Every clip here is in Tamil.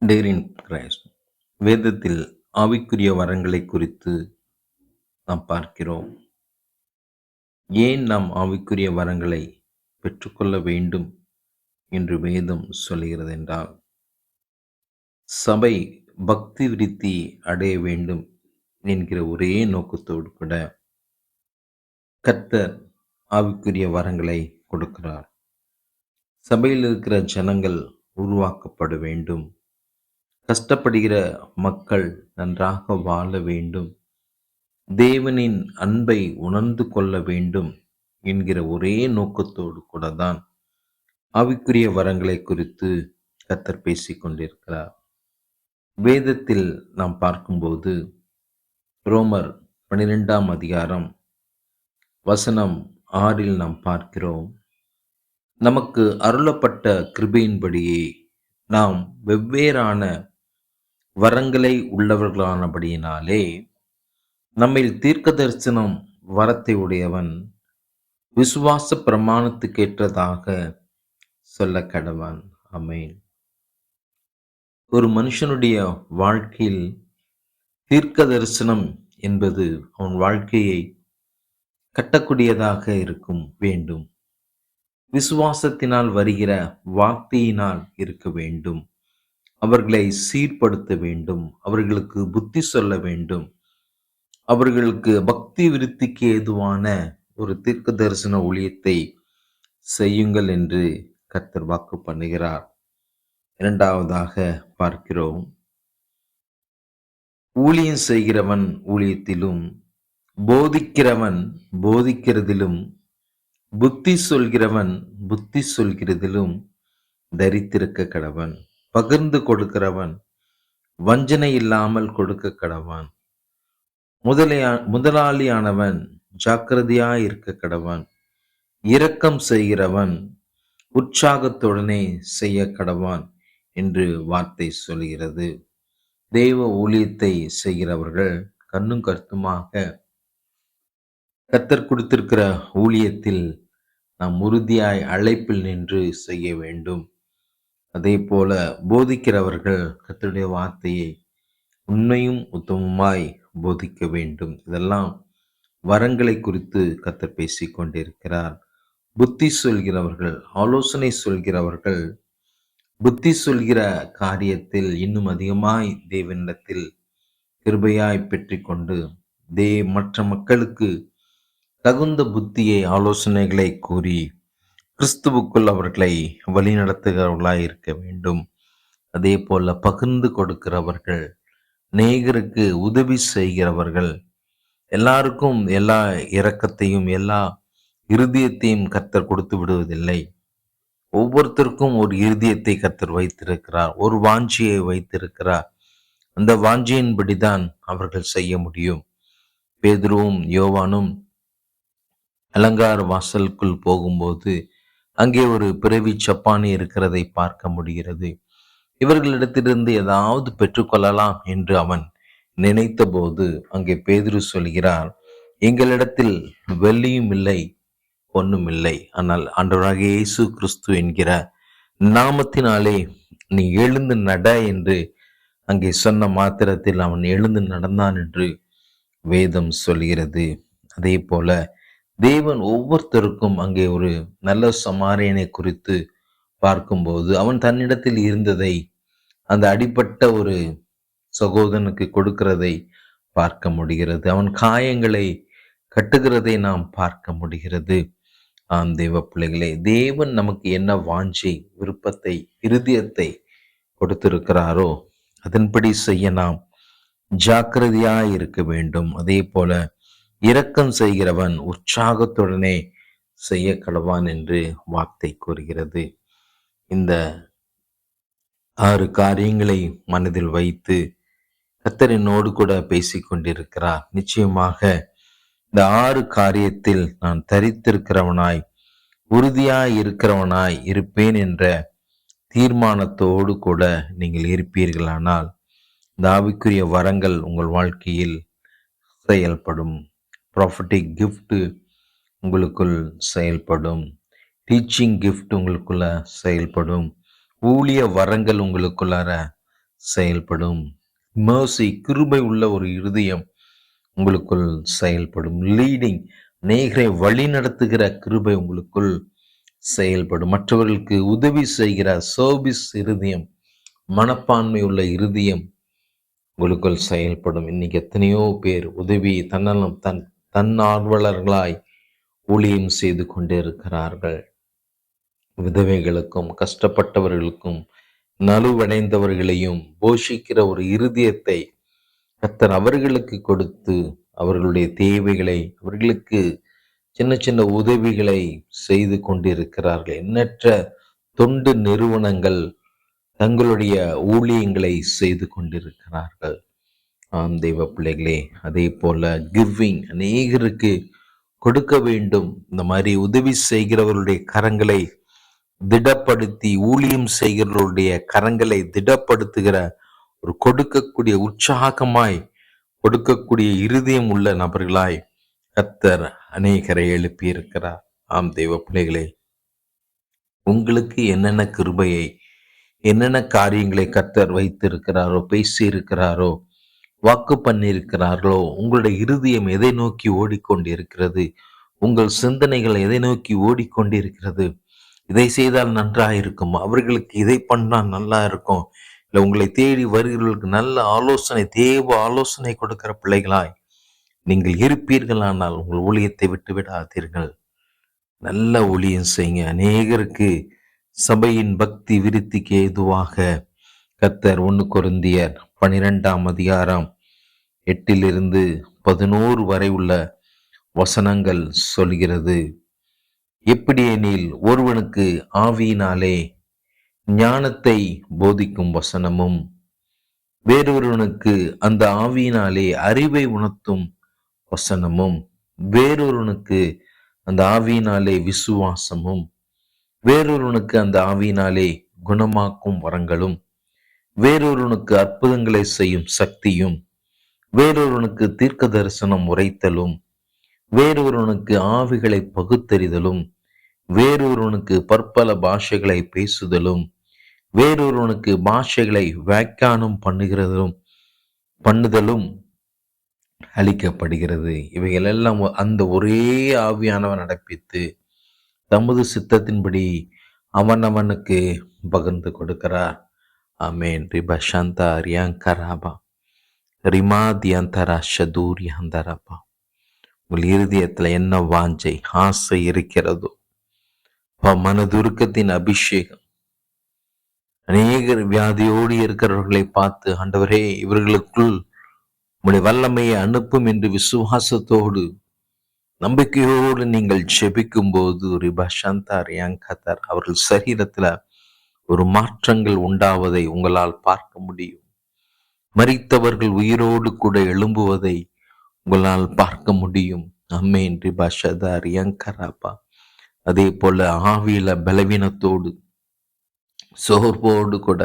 டேர் இன் கிரைஸ்ட் வேதத்தில் ஆவிக்குரிய வரங்களை குறித்து நாம் பார்க்கிறோம். ஏன் நாம் ஆவிக்குரிய வரங்களை பெற்றுக்கொள்ள வேண்டும் என்று வேதம் சொல்கிறது என்றால், சபை பக்தி விருத்தி அடைய வேண்டும் என்கிற ஒரே நோக்கத்தோடு கூட கர்த்தர் ஆவிக்குரிய வரங்களை கொடுக்கிறார். சபையில் இருக்கிற ஜனங்கள் உருவாக்கப்பட வேண்டும். கஷ்டப்படுகிற மக்கள் நன்றாக வாழ வேண்டும். தேவனின் அன்பை உணர்ந்து கொள்ள வேண்டும் என்கிற ஒரே நோக்கத்தோடு கூட தான் ஆவிக்குரிய வரங்களை குறித்து கர்த்தர் பேசிக் கொண்டிருக்கிறார். வேதத்தில் நாம் பார்க்கும்போது ரோமர் 12ஆம் அதிகாரம் வசனம் 6 நாம் பார்க்கிறோம். நமக்கு அருளப்பட்ட கிருபையின்படியே நாம் வெவ்வேறான வரங்களை உள்ளவர்களானபடியினாலே நம்மில் தீர்க்க தரிசனம் வரத்தை உடையவன் விசுவாச பிரமாணத்துக்கேற்றதாக சொல்ல கடவன். ஆமென். ஒரு மனுஷனுடைய வாழ்க்கையில் தீர்க்க தரிசனம் என்பது அவன் வாழ்க்கையை கட்டக்கூடியதாக இருக்கும் வேண்டும். விசுவாசத்தினால் வருகிற வார்த்தையினால் இருக்க வேண்டும். அவர்களை சீர்படுத்த வேண்டும். அவர்களுக்கு புத்தி சொல்ல வேண்டும். அவர்களுக்கு பக்தி விருத்திக்கு ஏதுவான ஒரு தீர்க்க தரிசன ஊழியத்தை செய்யுங்கள் என்று கர்த்தர் வாக்கு பண்ணுகிறார். இரண்டாவதாக பார்க்கிறோம், ஊழியம் செய்கிறவன் ஊழியத்திலும், போதிக்கிறவன் போதிக்கிறதிலும், புத்தி சொல்கிறவன் புத்தி சொல்கிறதிலும் தரித்திருக்க கடவன். பகிர்ந்து கொடுக்கிறவன் வஞ்சனை இல்லாமல் கொடுக்க கடவன். முதலாளியானவன் ஜாக்கிரதையாய் இருக்க கடவன். இரக்கம் செய்கிறவன் உற்சாகத்துடனே செய்ய கடவான் என்று வார்த்தை சொல்கிறது. தெய்வ ஊழியத்தை செய்கிறவர்கள் கண்ணும் கருத்துமாக கர்த்தர் கொடுத்திருக்கிற ஊழியத்தில் நாம் உறுதியாய் அழைப்பில் நின்று செய்ய வேண்டும். அதே போல போதிக்கிறவர்கள் கர்த்தருடைய வார்த்தையை உண்மையும் உத்தமமாய் போதிக்க வேண்டும். இதெல்லாம் வரங்களை குறித்து கர்த்தர் பேசிக் கொண்டிருக்கிறார். புத்தி சொல்கிறவர்கள், ஆலோசனை சொல்கிறவர்கள், புத்தி சொல்கிற காரியத்தில் இன்னும் அதிகமாய் தேவனிடத்தில் கிருபையாய் பெற்றுக்கொண்டு மற்ற மக்களுக்கு தகுந்த புத்தியை ஆலோசனைகளை கூறி கிறிஸ்துவுக்குள் அவர்களை வழிநடத்துகிறவர்களாய் இருக்க வேண்டும். அதே போல பகிர்ந்து கொடுக்கிறவர்கள், நேயருக்கு உதவி செய்கிறவர்கள், எல்லாருக்கும் எல்லா இரக்கத்தையும் எல்லா இருதயத்தையும் கர்த்தர் கொடுத்து விடுவதில்லை. ஒவ்வொருத்தருக்கும் ஒரு இருதயத்தை கர்த்தர் வைத்திருக்கிறார், ஒரு வாஞ்சியை வைத்திருக்கிறார். அந்த வாஞ்சியின்படிதான் அவர்கள் செய்ய முடியும். பேதுருவும் யோவானும் அலங்கார வாசலுக்குள் போகும்போது அங்கே ஒரு பிறவி சப்பானி இருக்கிறதை பார்க்க முடிகிறது. இவர்களிடத்திலிருந்து ஏதாவது பெற்றுக்கொள்ளலாம் என்று அவன் நினைத்த போது அங்கே பேதுரு சொல்கிறார், எங்களிடத்தில் வெள்ளியும் இல்லை பொன்னும் இல்லை, ஆனால் ஆண்டவராகிய இயேசு கிறிஸ்து என்கிற நாமத்தினாலே நீ எழுந்து நட என்று அங்கே சொன்ன மாத்திரத்தில் அவன் எழுந்து நடந்தான் என்று வேதம் சொல்கிறது. அதே போல தேவன் ஒவ்வொருத்தருக்கும் அங்கே ஒரு நல்ல சமாரியனை குறித்து பார்க்கும்போது அவன் தன்னிடத்தில் இருந்ததை அந்த அடிப்பட்ட ஒரு சகோதரனுக்கு கொடுக்கிறதை பார்க்க முடிகிறது. அவன் காயங்களை கட்டுகிறதை நாம் பார்க்க முடிகிறது. ஆம் தேவ பிள்ளைகளே, தேவன் நமக்கு என்ன வாஞ்சி விருப்பத்தை இருதயத்தை கொடுத்திருக்கிறாரோ அதன்படி செய்ய நாம் ஜாக்கிரதையாய் இருக்க வேண்டும். அதே போல இரக்கம் செய்கிறவன் உற்சாகத்துடனே செய்ய கடவான் என்று வார்த்தை கூறுகிறது. இந்த 6 காரியங்களை மனதில் வைத்து கர்த்தர் என்னோடு கூட பேசிக் கொண்டிருக்கிறார். நிச்சயமாக இந்த 6 காரியத்தில் நான் தரித்திருக்கிறவனாய் உறுதியாய் இருக்கிறவனாய் இருப்பேன் என்ற தீர்மானத்தோடு கூட நீங்கள் இருப்பீர்களானால் இந்த ஆவிக்குரிய வரங்கள் உங்கள் வாழ்க்கையில் செயல்படும். ப்ராஃபட்டிக் கிஃப்ட் உங்களுக்குள் செயல்படும். டீச்சிங் கிஃப்ட் உங்களுக்குள்ள செயல்படும். ஊழிய வரங்கள் உங்களுக்குள்ளார செயல்படும். mercy, கிருபை உள்ள ஒரு இருதயம் உங்களுக்குள் செயல்படும். லீடிங், அநேகரை வழி நடத்துகிற கிருபை உங்களுக்குள் செயல்படும். மற்றவர்களுக்கு உதவி செய்கிற சர்வீஸ் இருதயம், மனப்பான்மை உள்ள இருதயம் உங்களுக்குள் செயல்படும். இன்னைக்கு எத்தனையோ பேர் உதவி தன்னலம் தன்னார்வலர்களாய் ஊழியம் செய்து கொண்டே இருக்கிறார்கள். விதவைகளுக்கும் கஷ்டப்பட்டவர்களுக்கும் நலுவடைந்தவர்களையும் போஷிக்கிற ஒரு இருதயத்தை கர்த்தர் அவர்களுக்கு கொடுத்து அவர்களுடைய தேவைகளை, அவர்களுக்கு சின்ன சின்ன உதவிகளை செய்து கொண்டிருக்கிறார்கள். எண்ணற்ற தொண்டு நிறுவனங்கள் தங்களுடைய ஊழியங்களை செய்து கொண்டிருக்கிறார்கள். ஆம் தெய்வ பிள்ளைகளே, அதே போல கிவிங், அநேகருக்கு கொடுக்க வேண்டும். இந்த மாதிரி உதவி செய்கிறவர்களுடைய கரங்களை திடப்படுத்தி, ஊழியம் செய்கிறவர்களுடைய கரங்களை திடப்படுத்துகிற ஒரு கொடுக்கக்கூடிய, உற்சாகமாய் கொடுக்கக்கூடிய இருதயம் உள்ள நபர்களாய் கர்த்தர் அநேகரை எழுப்பி இருக்கிறார். ஆம் தெய்வ பிள்ளைகளே, உங்களுக்கு என்னென்ன கிருபையை, என்னென்ன காரியங்களை கர்த்தர் வைத்திருக்கிறாரோ, பேசி இருக்கிறாரோ, வாக்கு பண்ணியிருக்கிறார்களோ, உங்களுடைய இருதயம் எதை நோக்கி ஓடிக்கொண்டிருக்கிறது, உங்கள் சிந்தனைகள் எதை நோக்கி ஓடிக்கொண்டிருக்கிறது, இதை செய்தால் நன்றாயிருக்கும், அவர்களுக்கு இதை பண்ணால் நல்லா இருக்கும், இல்லை உங்களை தேடி வருகிறவர்களுக்கு நல்ல ஆலோசனை, தேவ ஆலோசனை கொடுக்கிற பிள்ளைகளாய் நீங்கள் இருப்பீர்களானால் உங்கள் ஊழியத்தை விட்டு விடாதீர்கள். நல்ல ஊழியம் செய்யுங்க. அநேகருக்கு சபையின் பக்தி விருத்திக்கு ஏதுவாக கர்த்தர் 1 கொரிந்தியர் 12:8-11 வரை உள்ள வசனங்கள் சொல்கிறது. எப்படியெனில் ஒருவனுக்கு ஆவியினாலே ஞானத்தை போதிக்கும் வசனமும், வேறொருவனுக்கு அந்த ஆவியினாலே அறிவை உணர்த்தும் வசனமும், வேறொருவனுக்கு அந்த ஆவியினாலே விசுவாசமும், வேறொருவனுக்கு அந்த ஆவியினாலே குணமாக்கும் வரங்களும், வேறொருவனுக்கு அற்புதங்களை செய்யும் சக்தியும், வேறொருவனுக்கு தீர்க்க தரிசனம் உரைத்தலும், வேறொருவனுக்கு ஆவிகளை பகுத்தறிதலும், வேறொருவனுக்கு பற்பல பாஷைகளை பேசுதலும், வேறொருவனுக்கு பாஷைகளை வியாக்கியானம் பண்ணுதலும் அளிக்கப்படுகிறது. இவைகள் எல்லாம் அந்த ஒரே ஆவியானவன் நடப்பித்து தமது சித்தத்தின்படி அவனவனுக்கு பகிர்ந்து கொடுக்கிறார். ஆமேன். ரிபா சாந்தா ரியாங்கராபா ரிமாதியந்தரா ஷதூரியாந்தரபா. உங்கள் இருதயத்துல என்ன வாஞ்சை, ஆசை இருக்கிறதோ, மனதுருக்கத்தின் அபிஷேகம். அநேகர் வியாதியோடு இருக்கிறவர்களை பார்த்து, ஆண்டவரே இவர்களுக்குள் உம்முடைய வல்லமையை அனுப்பும் என்று விசுவாசத்தோடு நம்பிக்கையோடு நீங்கள் ஜெபிக்கும் போது அவர்கள் சரீரத்துல ஒரு மாற்றங்கள் உண்டாவதை உங்களால் பார்க்க முடியும். மரித்தவர்கள் உயிரோடு கூட எழும்புவதை உங்களால் பார்க்க முடியும். அம்மேன் ரிபா ஷதா ரியாங்கராபா. அதே போல ஆவியில பலவீனத்தோடு சோர்வோடு கூட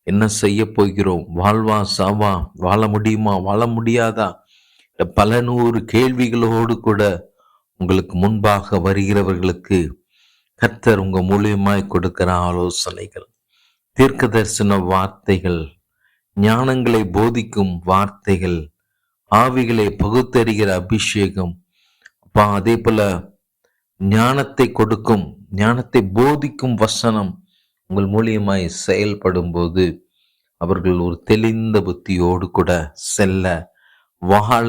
என்ன செய்ய போகிறோம், வாழ்வா சாவா, வாழ முடியுமா வாழ முடியாதா, பல 100 கேள்விகளோடு கூட உங்களுக்கு முன்பாக வருகிறவர்களுக்கு கர்த்தர் உங்க மூலியமாய் கொடுக்கிற ஆலோசனைகள், தீர்க்க தரிசன வார்த்தைகள், ஞானங்களை போதிக்கும் வார்த்தைகள், ஆவிகளை பகுத்தறிகிற அபிஷேகம், அதே போல ஞானத்தை கொடுக்கும், ஞானத்தை போதிக்கும் வசனம் உங்கள் மூலியமாய் செயல்படும் போது அவர்கள் ஒரு தெளிந்த புத்தியோடு கூட செல்ல, வாழ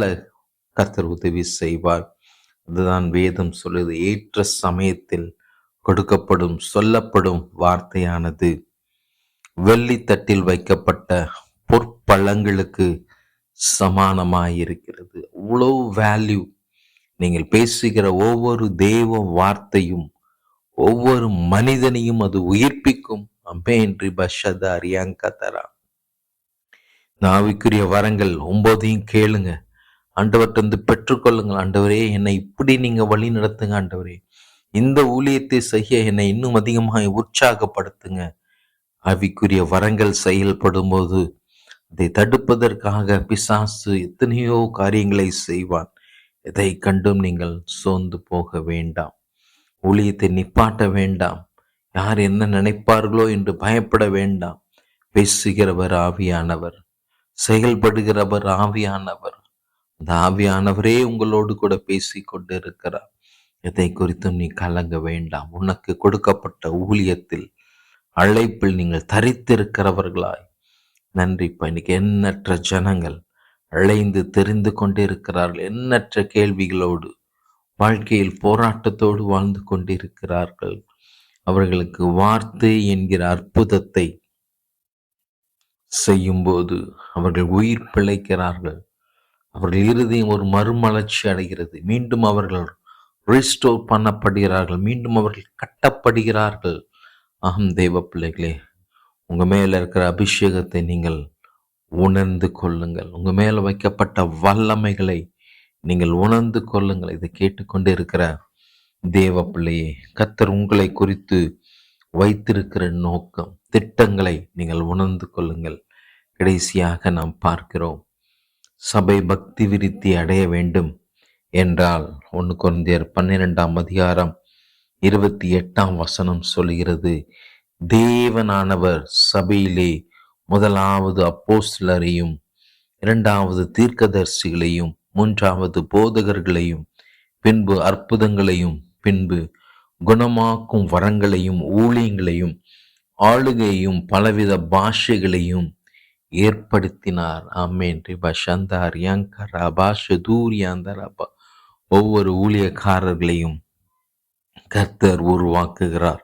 கர்த்தர் உதவி செய்வார். அதுதான் வேதம் சொல்லுது. ஏற்ற சமயத்தில் கொடுக்கப்படும், சொல்லப்படும் வார்த்தையானது வெள்ளித்தட்டில் வைக்கப்பட்ட பொற்பழங்களுக்கு சமானமாயிருக்கிறது. அவ்வளவு வேல்யூ. நீங்கள் பேசுகிற ஒவ்வொரு தேவ வார்த்தையும் ஒவ்வொரு மனிதனையும் அது உயிர்ப்பிக்கும். அம்பேன்றி பஷதா ரியாங்கதரா. ஆவிக்குரிய வரங்கள் 9 கேளுங்க, ஆண்டவர்கிட்ட பெற்றுக்கொள்ளுங்கள். ஆண்டவரே என்னை இப்படி நீங்க வழி நடத்துங்க, ஆண்டவரே இந்த ஊழியத்தை செய்ய என்னை இன்னும் அதிகமாக உற்சாகப்படுத்துங்க. ஆவிக்குரிய வரங்கள் செயல்படும் போது அதை தடுப்பதற்காக பிசாசு எத்தனையோ காரியங்களை செய்வான். எதை கண்டும் நீங்கள் சோர்ந்து போக வேண்டாம். ஊழியத்தை நிப்பாட்ட வேண்டாம். யார் என்ன நினைப்பார்களோ என்று பயப்பட வேண்டாம். பேசுகிறவர் ஆவியானவர், செயல்படுகிறவர் ஆவியானவர். அந்த ஆவியானவரே உங்களோடு கூட பேசிக் கொண்டிருக்கிறார். எதை குறித்தும் நீ கலங்க வேண்டாம். உனக்கு கொடுக்கப்பட்ட ஊழியத்தில், அழைப்பில் நீங்கள் தரித்திருக்கிறவர்களாய் நன்றிப்பா. இன்னைக்கு எண்ணற்ற ஜனங்கள் அழைந்து தெரிந்து கொண்டிருக்கிறார்கள். எண்ணற்ற கேள்விகளோடு வாழ்க்கையில் போராட்டத்தோடு வாழ்ந்து கொண்டிருக்கிறார்கள். அவர்களுக்கு வார்த்தை என்கிற அற்புதத்தை செய்யும்போது அவர்கள் உயிர் பிழைக்கிறார்கள். அவர்கள் இருதயம் ஒரு மறுமலர்ச்சி அடைகிறது. மீண்டும் அவர்கள் ரீஸ்டோர் பண்ணப்படுகிறார்கள். மீண்டும் அவர்கள் கட்டப்படுகிறார்கள். ஆம் தேவ பிள்ளைகளே, உங்க மேல இருக்கிற அபிஷேகத்தை நீங்கள் உணர்ந்து கொள்ளுங்கள். உங்க மேல வைக்கப்பட்ட வல்லமைகளை நீங்கள் உணர்ந்து கொள்ளுங்கள். இதை கேட்டுக்கொண்டு இருக்கிற தேவ பிள்ளையே, கர்த்தர் உங்களை குறித்து வைத்திருக்கிற நோக்கம், திட்டங்களை நீங்கள் உணர்ந்து கொள்ளுங்கள். கடைசியாக நாம் பார்க்கிறோம், சபை பக்தி விருத்தி அடைய வேண்டும் என்றால் 1 கொரிந்தியர் 12 28 சொல்கிறது, தேவனானவர் சபையிலே முதலாவது அப்போஸ்தலரையும், இரண்டாவது தீர்க்கதரிசிகளையும், மூன்றாவது போதகர்களையும், பின்பு அற்புதங்களையும், பின்பு குணமாக்கும் வரங்களையும், ஊழியங்களையும், ஆளுகையும், பலவித பாஷைகளையும் ஏற்படுத்தினார். ஆமேன். ஒவ்வொரு ஊழியக்காரர்களையும் கர்த்தர் உருவாக்குகிறார்.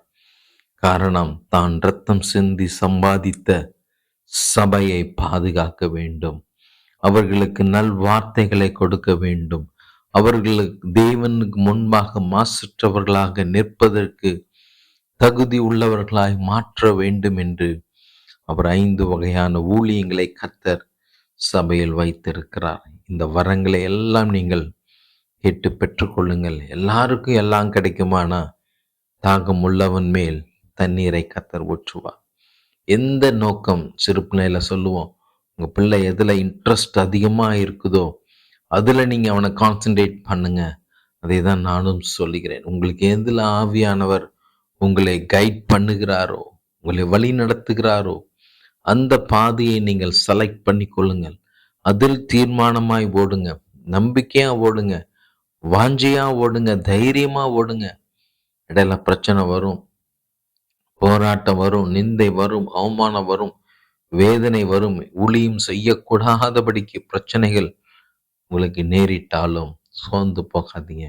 காரணம், தான் இரத்தம் சிந்தி சம்பாதித்த சபையை பாதுகாக்க வேண்டும். அவர்களுக்கு நல் வார்த்தைகளை கொடுக்க வேண்டும். அவர்களுக்கு தேவனுக்கு முன்பாக மாசற்றவர்களாக நிற்பதற்கு தகுதி உள்ளவர்களாய் மாற்ற வேண்டும் என்று அவர் 5 வகையான ஊழியங்களை கர்த்தர் சபையில் வைத்திருக்கிறார். இந்த வரங்களை எல்லாம் நீங்கள் கேட்டு பெற்றுக்கொள்ளுங்கள். எல்லாருக்கும் எல்லாம் கிடைக்குமானா, தாகம் உள்ளவன் மேல் தண்ணீரை கர்த்தர் ஊற்றுவார். எந்த நோக்கம், சிறு பிள்ளையில சொல்லுவோம், உங்க பிள்ளை எதுல இன்ட்ரெஸ்ட் அதிகமா இருக்குதோ அதுல நீங்க அவனை கான்சென்ட்ரேட் பண்ணுங்க. அதை தான் நானும் சொல்லுகிறேன். உங்களுக்கு எதுல ஆவியானவர் உங்களை கைட் பண்ணுகிறாரோ, உங்களை வழி நடத்துகிறாரோ, அந்த பாதையை நீங்கள் செலக்ட் பண்ணி கொள்ளுங்கள். அதில் தீர்மானமாய் ஓடுங்க, நம்பிக்கையா ஓடுங்க, வாஞ்சையா ஓடுங்க, தைரியமா ஓடுங்க. இடையில பிரச்சனை வரும், போராட்டம் வரும், நிந்தை வரும், அவமானம் வரும், வேதனை வரும், ஊழியம் செய்யக்கூடாதபடிக்கு பிரச்சனைகள் உங்களுக்கு நேரிட்டாலும் சோர்ந்து போகாதீங்க.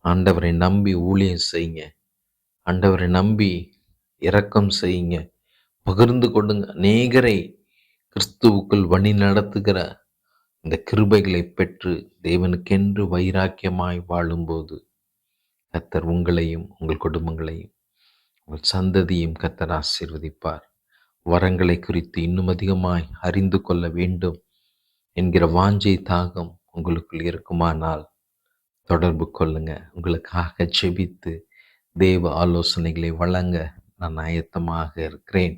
ஆண்டவரை நம்பி ஊழியம் செய்யுங்க. ஆண்டவரை நம்பி இரக்கம் செய்யுங்க. பகிர்ந்து கொள்ளுங்க. அநேகரை கிறிஸ்துவுக்குள் வழி நடத்துகிற இந்த கிருபைகளை பெற்று தேவனுக்கென்று வைராக்கியமாய் வாழும்போது கர்த்தர் உங்களையும் உங்கள் குடும்பங்களையும் உங்கள் சந்ததியும் கர்த்தர் ஆசீர்வதிப்பார். வரங்களை குறித்து இன்னும் அதிகமாய் அறிந்து கொள்ள வேண்டும் என்கிற வாஞ்சை தாகம் உங்களுக்குள் இருக்குமானால் தொடர்பு கொள்ளுங்க. உங்களுக்காக ஜெபித்து தேவ ஆலோசனைகளை வழங்க நான் ஆயத்தமாக இருக்கிறேன்.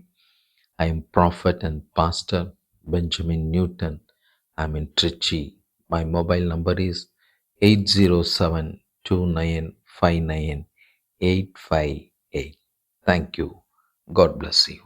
I am Prophet and Pastor Benjamin Newton. I am in Trichy. My mobile number is 807-2959-858. Thank you. God bless you.